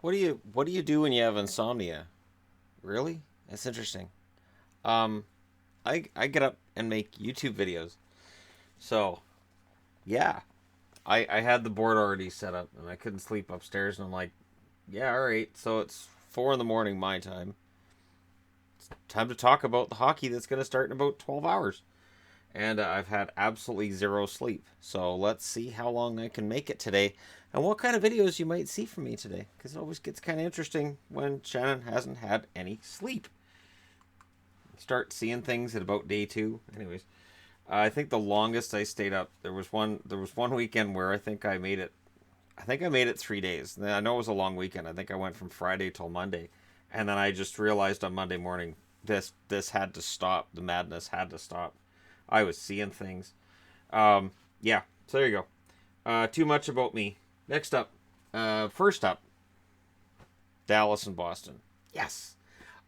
What do you do when you have insomnia? Really? That's interesting. Um, I get up and make YouTube videos. So yeah, I had the board already set up and I couldn't sleep upstairs and I'm like, yeah, all right. So it's 4 in the morning my time. Time to talk about the hockey that's going to start in about 12 hours. And I've had absolutely zero sleep. So let's see how long I can make it today and what kind of videos you might see from me today. Because it always gets kind of interesting when Shannon hasn't had any sleep. Start seeing things at about day two. Anyways, I think the longest I stayed up, there was one weekend where I think I made it. I think I made it 3 days. I know it was a long weekend. I think I went from Friday till Monday, and then I just realized on Monday morning this had to stop. The madness had to stop. I was seeing things. Yeah. So there you go. Too much about me. Next up, first up, Dallas and Boston. Yes.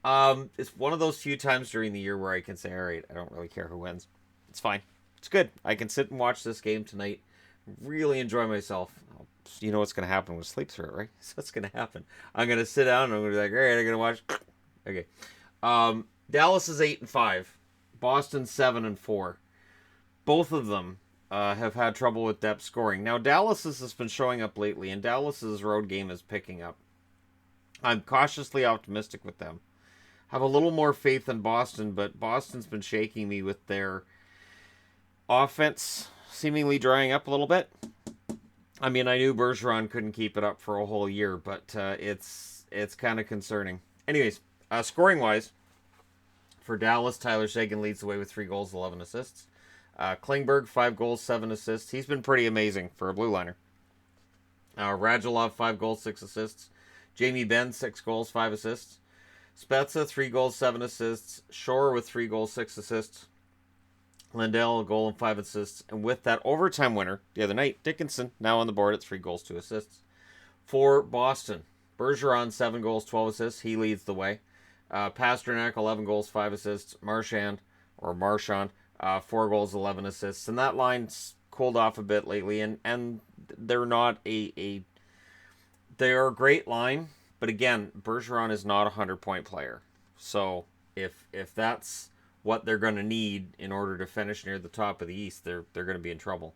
It's one of those few times during the year where I can say, all right, I don't really care who wins. It's fine. It's good. I can sit and watch this game tonight. Really enjoy myself. You know what's going to happen when sleep through it, right? So what's going to happen. I'm going to sit down and I'm going to be like, all right, I'm going to watch. Okay. Dallas is 8-5. Boston 7-4. Both of them have had trouble with depth scoring. Now Dallas has been showing up lately, and Dallas's road game is picking up. I'm cautiously optimistic with them. Have a little more faith in Boston, but Boston's been shaking me with their offense seemingly drying up a little bit. I mean, I knew Bergeron couldn't keep it up for a whole year, but it's kind of concerning. Anyways, scoring wise, for Dallas, Tyler Seguin leads the way with 3 goals, 11 assists. Klingberg 5 goals, 7 assists. He's been pretty amazing for a blue liner. Radulov 5 goals, 6 assists. Jamie Benn 6 goals, 5 assists. Spezza 3 goals, 7 assists. Shore with 3 goals, 6 assists. Lindell a goal and 5 assists. And with that overtime winner the other night, Dickinson now on the board at 3 goals, 2 assists. For Boston, Bergeron 7 goals, 12 assists. He leads the way. Pasternak 11 goals, 5 assists. Marchand 4 goals, 11 assists. And that line's cooled off a bit lately, and they're not they're a great line, but again, Bergeron is not a 100-point player. So if that's what they're going to need in order to finish near the top of the East, they're going to be in trouble.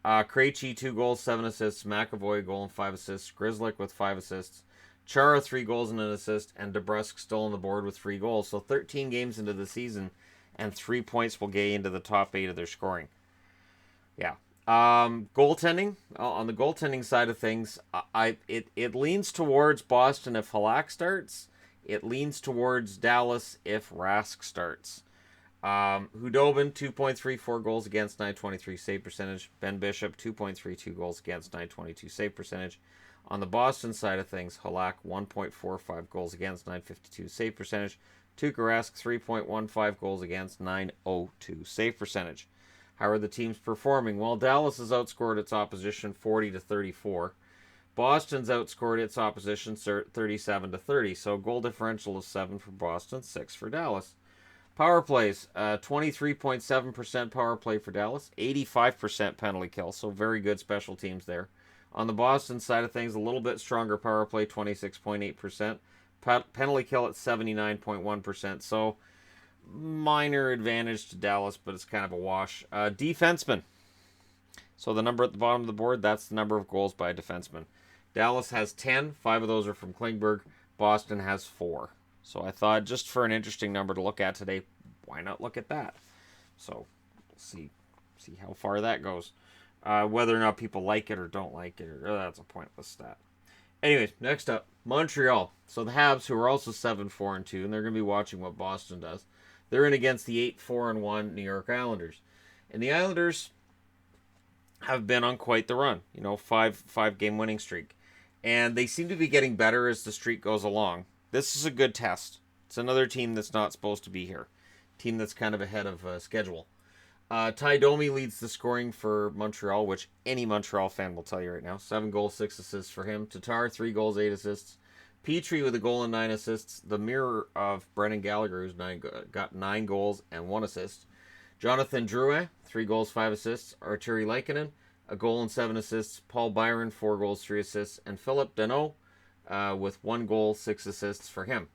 Krejci 2 goals, 7 assists. McAvoy goal and 5 assists. Grizzlick with 5 assists. Chara 3 goals and an assist, and DeBrusk still on the board with 3 goals. So 13 games into the season, and 3 points will get into the top 8 of their scoring. Yeah. Goaltending, on the goaltending side of things, it leans towards Boston if Halak starts. It leans towards Dallas if Rask starts. Hudobin 2.34 goals against, 923 save percentage. Ben Bishop 2.32 goals against, 922 save percentage. On the Boston side of things, Halak 1.45 goals against, 952 save percentage. Tuukka Rask 3.15 goals against, 902 save percentage. How are the teams performing? Well, Dallas has outscored its opposition 40-34. Boston's outscored its opposition 37-30. So goal differential is 7 for Boston, 6 for Dallas. Power plays, 23.7% power play for Dallas, 85% penalty kill. So very good special teams there. On the Boston side of things, a little bit stronger power play, 26.8%. Penalty kill at 79.1%. So minor advantage to Dallas, but it's kind of a wash. Defenseman. So the number at the bottom of the board, that's the number of goals by a defenseman. Dallas has 10. 5 of those are from Klingberg. Boston has 4. So I thought just for an interesting number to look at today, why not look at that? So we'll see how far that goes. Whether or not people like it or don't like it, that's a pointless stat. Anyways, next up, Montreal. So the Habs, who are also 7-4-2, and they're going to be watching what Boston does. They're in against the 8-4-1 New York Islanders. And the Islanders have been on quite the run. Five game winning streak. And they seem to be getting better as the streak goes along. This is a good test. It's another team that's not supposed to be here. Team that's kind of ahead of schedule. Ty Domi leads the scoring for Montreal, which any Montreal fan will tell you right now. 7 goals, 6 assists for him. Tatar, 3 goals, 8 assists. Petrie with a goal and 9 assists. The mirror of Brendan Gallagher, who's got 9 goals and 1 assist. Jonathan Drouin, 3 goals, 5 assists. Arturi Leikkonen, a goal and 7 assists. Paul Byron, 4 goals, 3 assists. And Philip Deneau, with 1 goal, 6 assists for him.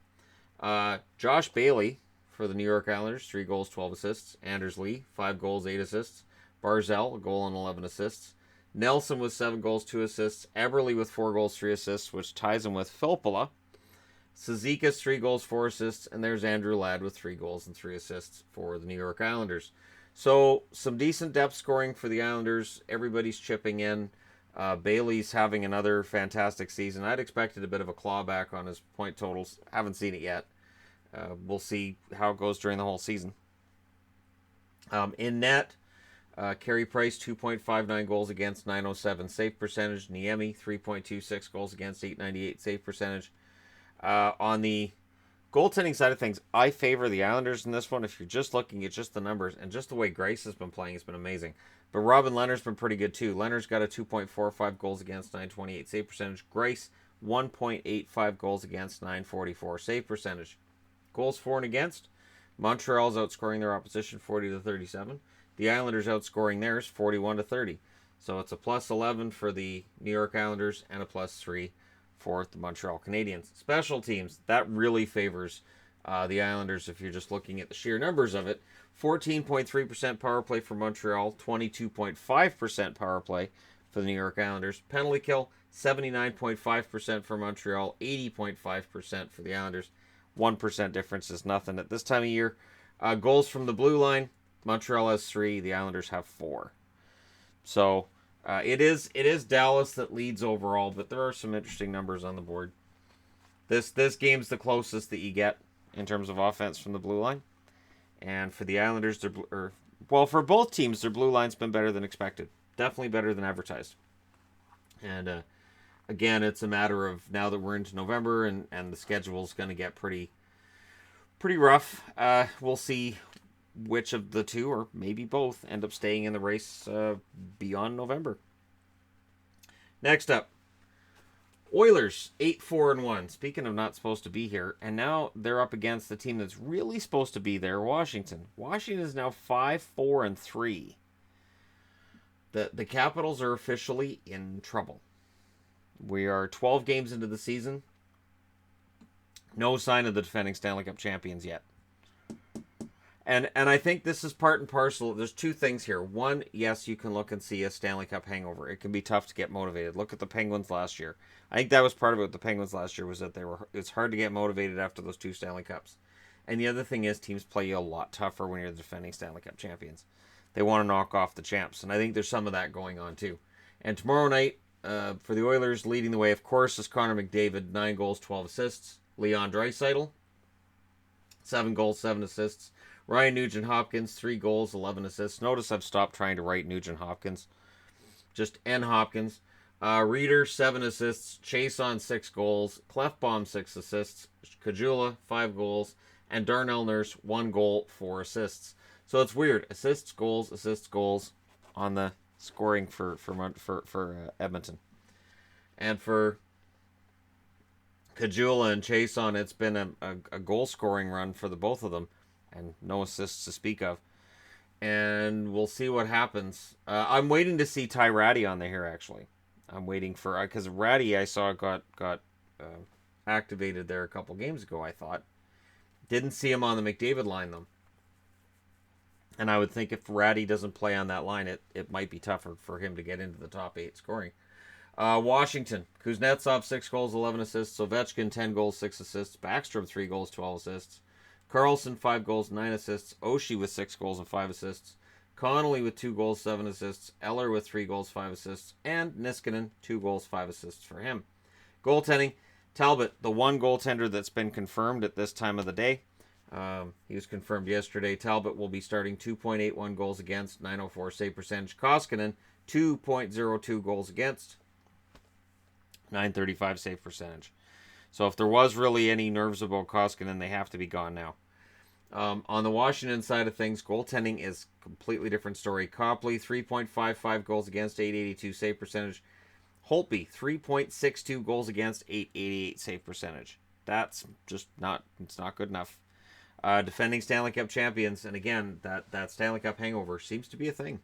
Josh Bailey for the New York Islanders, 3 goals, 12 assists. Anders Lee, 5 goals, 8 assists. Barzal, a goal and 11 assists. Nelson with 7 goals, 2 assists. Eberle with 4 goals, 3 assists, which ties him with Filppula. Cizikas, 3 goals, 4 assists. And there's Andrew Ladd with 3 goals and 3 assists for the New York Islanders. So, some decent depth scoring for the Islanders. Everybody's chipping in. Bailey's having another fantastic season. I'd expected a bit of a clawback on his point totals. Haven't seen it yet. We'll see how it goes during the whole season. In net, Carey Price, 2.59 goals against, 907 save percentage. Niemi, 3.26 goals against, 898 save percentage. On the goaltending side of things, I favor the Islanders in this one. If you're just looking at just the numbers and just the way Grace has been playing, it's been amazing. But Robin Leonard's been pretty good too. Leonard's got a 2.45 goals against, 928 save percentage. Grace, 1.85 goals against, 944 save percentage. Goals for and against, Montreal's outscoring their opposition 40-37. The Islanders outscoring theirs 41-30. So it's a plus 11 for the New York Islanders and a plus 3 for the Montreal Canadiens. Special teams, that really favors the Islanders if you're just looking at the sheer numbers of it. 14.3% power play for Montreal, 22.5% power play for the New York Islanders. Penalty kill, 79.5% for Montreal, 80.5% for the Islanders. 1% difference is nothing at this time of year. Goals from the blue line, Montreal has 3, the Islanders have 4. So it is Dallas that leads overall, but there are some interesting numbers on the board. This game's the closest that you get in terms of offense from the blue line. And for the Islanders, for both teams, their blue line's been better than expected. Definitely better than advertised. And again, it's a matter of now that we're into November and the schedule's going to get pretty rough. We'll see which of the two, or maybe both, end up staying in the race beyond November. Next up, Oilers, 8-4-1. Speaking of not supposed to be here, and now they're up against the team that's really supposed to be there, Washington. Washington is now 5-4-3. The Capitals are officially in trouble. We are 12 games into the season. No sign of the defending Stanley Cup champions yet. And I think this is part and parcel. There's two things here. One, yes, you can look and see a Stanley Cup hangover. It can be tough to get motivated. Look at the Penguins last year. I think that was part of it with the Penguins last year, was that it's hard to get motivated after those 2 Stanley Cups. And the other thing is, teams play you a lot tougher when you're the defending Stanley Cup champions. They want to knock off the champs, and I think there's some of that going on too. And tomorrow night, for the Oilers, leading the way, of course, is Connor McDavid, 9 goals, 12 assists. Leon Draisaitl, 7 goals, 7 assists. Ryan Nugent-Hopkins, 3 goals, 11 assists. Notice I've stopped trying to write Nugent-Hopkins. Just N. Hopkins. Reeder, 7 assists. Chason, 6 goals. Clefbaum, 6 assists. Kajula, 5 goals. And Darnell Nurse, 1 goal, 4 assists. So it's weird. Assists, goals on the scoring for Edmonton. And for Kajula and Chason, it's been a goal-scoring run for the both of them. And no assists to speak of. And we'll see what happens. I'm waiting to see Ty Ratty on the here, actually. I'm waiting for... Because Ratty, I saw, got activated there a couple games ago, I thought. Didn't see him on the McDavid line, though. And I would think if Ratty doesn't play on that line, it might be tougher for him to get into the top 8 scoring. Washington. Kuznetsov, 6 goals, 11 assists. Ovechkin, 10 goals, 6 assists. Backstrom, 3 goals, 12 assists. Carlson, 5 goals, 9 assists. Oshie with 6 goals and 5 assists. Connolly with 2 goals, 7 assists. Eller with 3 goals, 5 assists. And Niskanen, 2 goals, 5 assists for him. Goaltending, Talbot, the one goaltender that's been confirmed at this time of the day. He was confirmed yesterday. Talbot will be starting, 2.81 goals against, 904 save percentage. Koskinen, 2.02 goals against, 935 save percentage. So if there was really any nerves about Koskinen, they have to be gone now. On the Washington side of things, goaltending is a completely different story. Copley, 3.55 goals against, 882 save percentage. Holtby, 3.62 goals against, 888 save percentage. That's just not good enough. Defending Stanley Cup champions, and again, that Stanley Cup hangover seems to be a thing.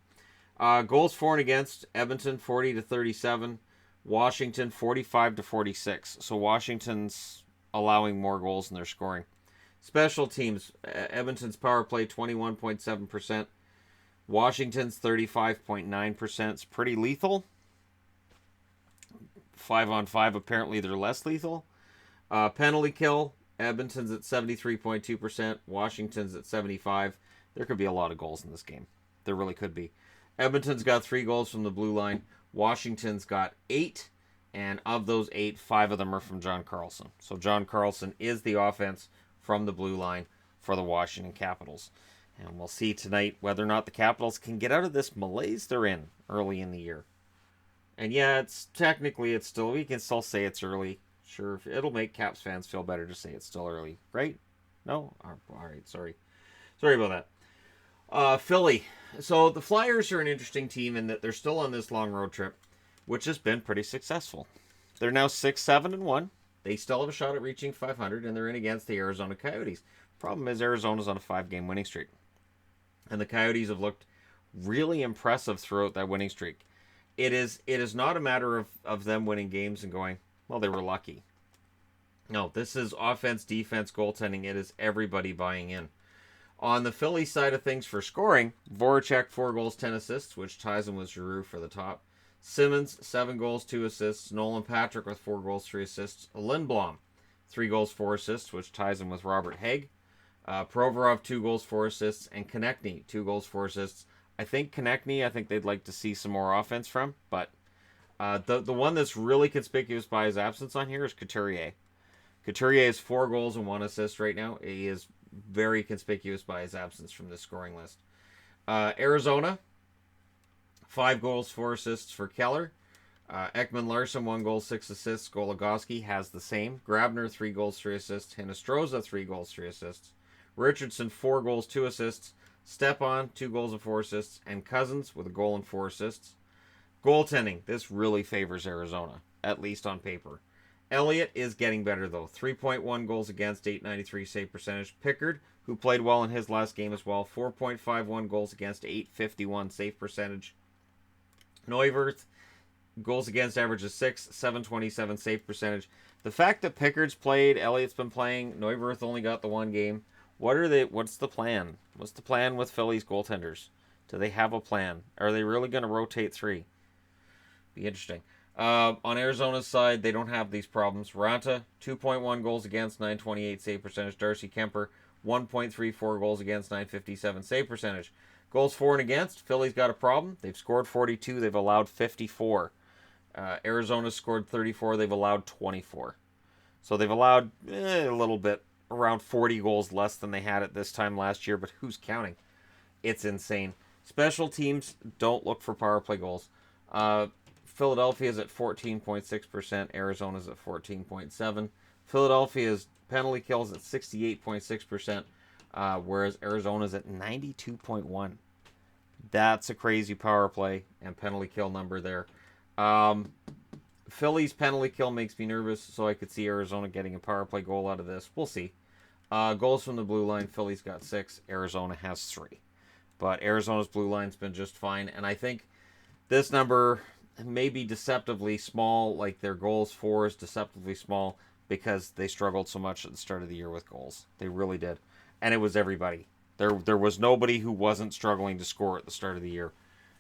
Goals for and against, Edmonton, 40-37. Washington 45-46. So Washington's allowing more goals than they're scoring. Special teams, Edmonton's power play 21.7%. Washington's 35.9%. It's pretty lethal. 5-on-5, apparently they're less lethal. Penalty kill, Edmonton's at 73.2%. Washington's at 75%. There could be a lot of goals in this game. There really could be. Edmonton's got 3 goals from the blue line. Washington's got 8. And of those 8, 5 of them are from John Carlson. So John Carlson is the offense from the blue line for the Washington Capitals. And we'll see tonight whether or not the Capitals can get out of this malaise they're in early in the year. And yeah, it's still, we can still say it's early. Sure, it'll make Caps fans feel better to say it's still early, right? No? All right, sorry. Sorry about that. Philly. So the Flyers are an interesting team in that they're still on this long road trip, which has been pretty successful. They're now 6-7-1. They still have a shot at reaching 500, and they're in against the Arizona Coyotes. Problem is, Arizona's on a 5-game winning streak. And the Coyotes have looked really impressive throughout that winning streak. It is not a matter of them winning games and going, well, they were lucky. No, this is offense, defense, goaltending. It is everybody buying in. On the Philly side of things for scoring, Voracek 4 goals, 10 assists, which ties him with Giroux for the top. Simmons 7 goals, 2 assists. Nolan Patrick with 4 goals, 3 assists. Lindblom 3 goals, 4 assists, which ties him with Robert Haig. Provorov 2 goals, 4 assists, and Konechny 2 goals, 4 assists. I think Konechny, they'd like to see some more offense from, but the one that's really conspicuous by his absence on here is Couturier. Couturier has 4 goals and 1 assist right now. He is very conspicuous by his absence from this scoring list. Arizona, 5 goals, 4 assists for Keller. Ekman Larsson, 1 goal, 6 assists. Goligoski has the same. Grabner, 3 goals, 3 assists. Hinostroza, 3 goals, 3 assists. Richardson, 4 goals, 2 assists. Stepan, 2 goals and 4 assists. And Cousins with a goal and 4 assists. Goaltending, this really favors Arizona, at least on paper. Elliott is getting better, though. 3.1 goals against, 893 save percentage. Pickard, who played well in his last game as well, 4.51 goals against, 851 save percentage. Neuwirth, goals against average is 6, 727 save percentage. The fact that Pickard's played, Elliott's been playing, Neuwirth only got the 1 game. What's the plan? What's the plan with Philly's goaltenders? Do they have a plan? Are they really going to rotate 3? Be interesting. On Arizona's side, they don't have these problems. Ranta, 2.1 goals against, 928 save percentage. Darcy Kemper, 1.34 goals against, 957 save percentage. Goals for and against, Philly's got a problem. They've scored 42. They've allowed 54. Arizona's scored 34. They've allowed 24. So they've allowed a little bit, around 40 goals less than they had at this time last year, but who's counting? It's insane. Special teams don't look for power play goals. Philadelphia's at 14.6%. Arizona's at 14.7%. Philadelphia's penalty kills at 68.6%, whereas Arizona's at 92.1%. That's a crazy power play and penalty kill number there. Philly's penalty kill makes me nervous, so I could see Arizona getting a power play goal out of this. We'll see. Goals from the blue line, Philly's got 6. Arizona has 3. But Arizona's blue line's been just fine, and I think this number may be deceptively small, like their goals for is deceptively small because they struggled so much at the start of the year with goals. They really did. And it was everybody. There was nobody who wasn't struggling to score at the start of the year.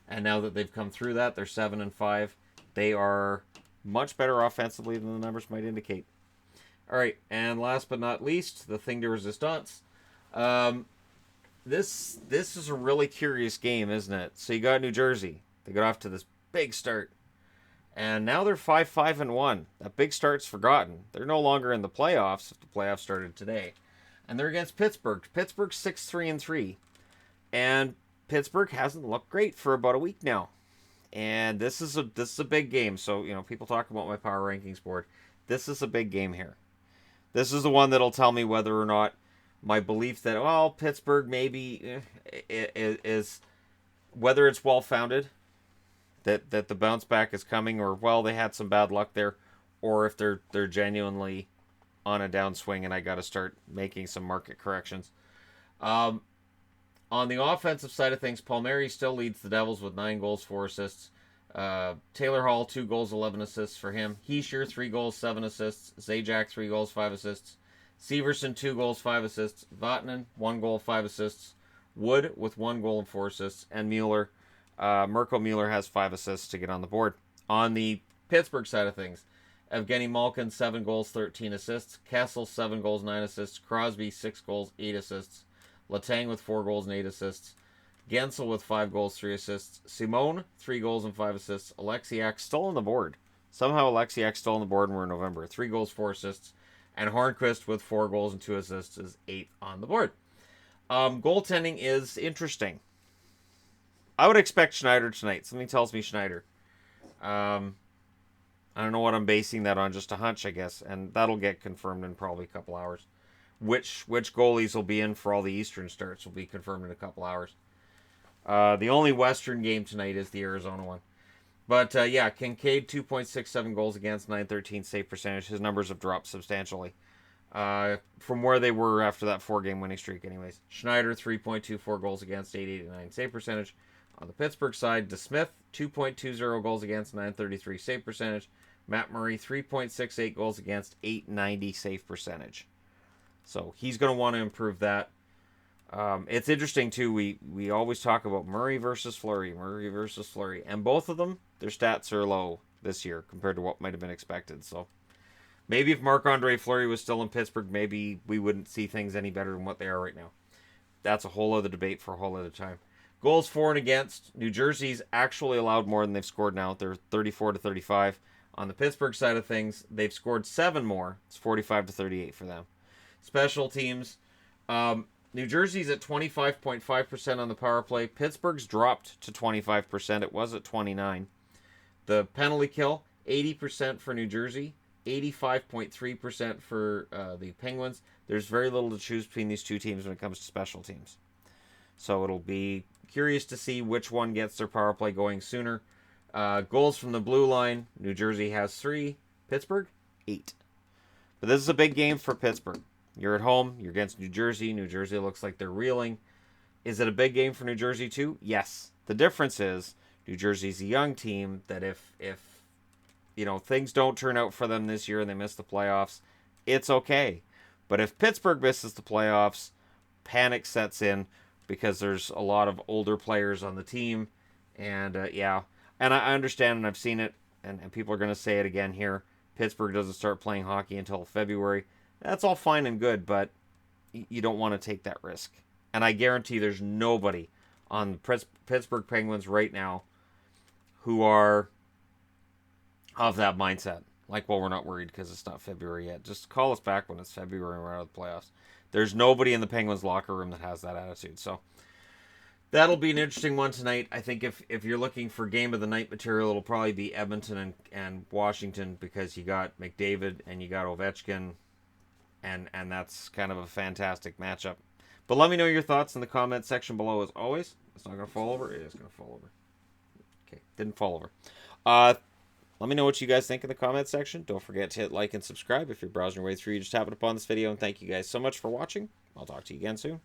And now that they've come through that, they're 7-5. They are much better offensively than the numbers might indicate. All right, and last but not least, the thing de resistance. This is a really curious game, isn't it? So you got New Jersey. They got off to this big start. And now they're 5-5-1. That big start's forgotten. They're no longer in the playoffs if the playoffs started today. And they're against Pittsburgh. Pittsburgh's 6-3-3. And Pittsburgh hasn't looked great for about a week now. And this is a big game. So, people talk about my power rankings board. This is a big game here. This is the one that'll tell me whether or not my belief that, Pittsburgh maybe is whether it's well-founded, that the bounce back is coming, or, they had some bad luck there, or if they're genuinely on a downswing and I got to start making some market corrections. On the offensive side of things, Palmieri still leads the Devils with 9 goals, 4 assists. Taylor Hall, 2 goals, 11 assists for him. Heischer, 3 goals, 7 assists. Zajac, 3 goals, 5 assists. Severson, 2 goals, 5 assists. Vatanen, 1 goal, 5 assists. Wood with 1 goal and 4 assists. And Mueller, Mirko Mueller has 5 assists to get on the board. On the Pittsburgh side of things, Evgeny Malkin, 7 goals, 13 assists. Kessel, 7 goals, 9 assists. Crosby, 6 goals, 8 assists. Letang with 4 goals and 8 assists. Gensel with 5 goals, 3 assists. Simone, 3 goals and 5 assists. Alexiak still on the board. Somehow Alexiak still on the board and we're in November. 3 goals, 4 assists. And Hornquist with 4 goals and 2 assists is 8th on the board. Goaltending is interesting. I would expect Schneider tonight. Something tells me Schneider. I don't know what I'm basing that on, just a hunch, I guess. And that'll get confirmed in probably a couple hours. Which goalies will be in for all the Eastern starts will be confirmed in a couple hours. The only Western game tonight is the Arizona one. But, yeah, Kincaid, 2.67 goals against, 913 save percentage. His numbers have dropped substantially from where they were after that 4-game winning streak anyways. Schneider, 3.24 goals against, 889 save percentage. On the Pittsburgh side, DeSmith, 2.20 goals against, 933 save percentage. Matt Murray, 3.68 goals against, 890 save percentage. So he's going to want to improve that. It's interesting, too. We always talk about Murray versus Fleury. And both of them, their stats are low this year compared to what might have been expected. So maybe if Marc-Andre Fleury was still in Pittsburgh, maybe we wouldn't see things any better than what they are right now. That's a whole other debate for a whole other time. Goals for and against. New Jersey's actually allowed more than they've scored now. They're 34-35. On the Pittsburgh side of things, they've scored 7 more. It's 45-38 for them. Special teams. New Jersey's at 25.5% on the power play. Pittsburgh's dropped to 25%. It was at 29%. The penalty kill, 80% for New Jersey, 85.3% for the Penguins. There's very little to choose between these two teams when it comes to special teams. So it'll be curious to see which one gets their power play going sooner. Goals from the blue line, New Jersey has 3, Pittsburgh 8. But this is a big game for Pittsburgh. You're at home. You're against New Jersey. New Jersey looks like they're reeling. Is it a big game for New Jersey too? Yes. The difference is New Jersey's a young team that if things don't turn out for them this year and they miss the playoffs, it's okay. But if Pittsburgh misses the playoffs, panic sets in because there's a lot of older players on the team. And and I understand and I've seen it, and people are going to say it again here. Pittsburgh doesn't start playing hockey until February. That's all fine and good, but you don't want to take that risk. And I guarantee there's nobody on the Pittsburgh Penguins right now who are of that mindset. Like, well, we're not worried because it's not February yet. Just call us back when it's February and we're out of the playoffs. There's nobody in the Penguins locker room that has that attitude. So that'll be an interesting one tonight. I think if you're looking for game of the night material, it'll probably be Edmonton and Washington because you got McDavid and you got Ovechkin. And that's kind of a fantastic matchup. But let me know your thoughts in the comment section below as always. It's not going to fall over. It is going to fall over. Okay, didn't fall over. Let me know what you guys think in the comment section. Don't forget to hit like and subscribe if you're browsing your way through. You just happened upon this video. And thank you guys so much for watching. I'll talk to you again soon.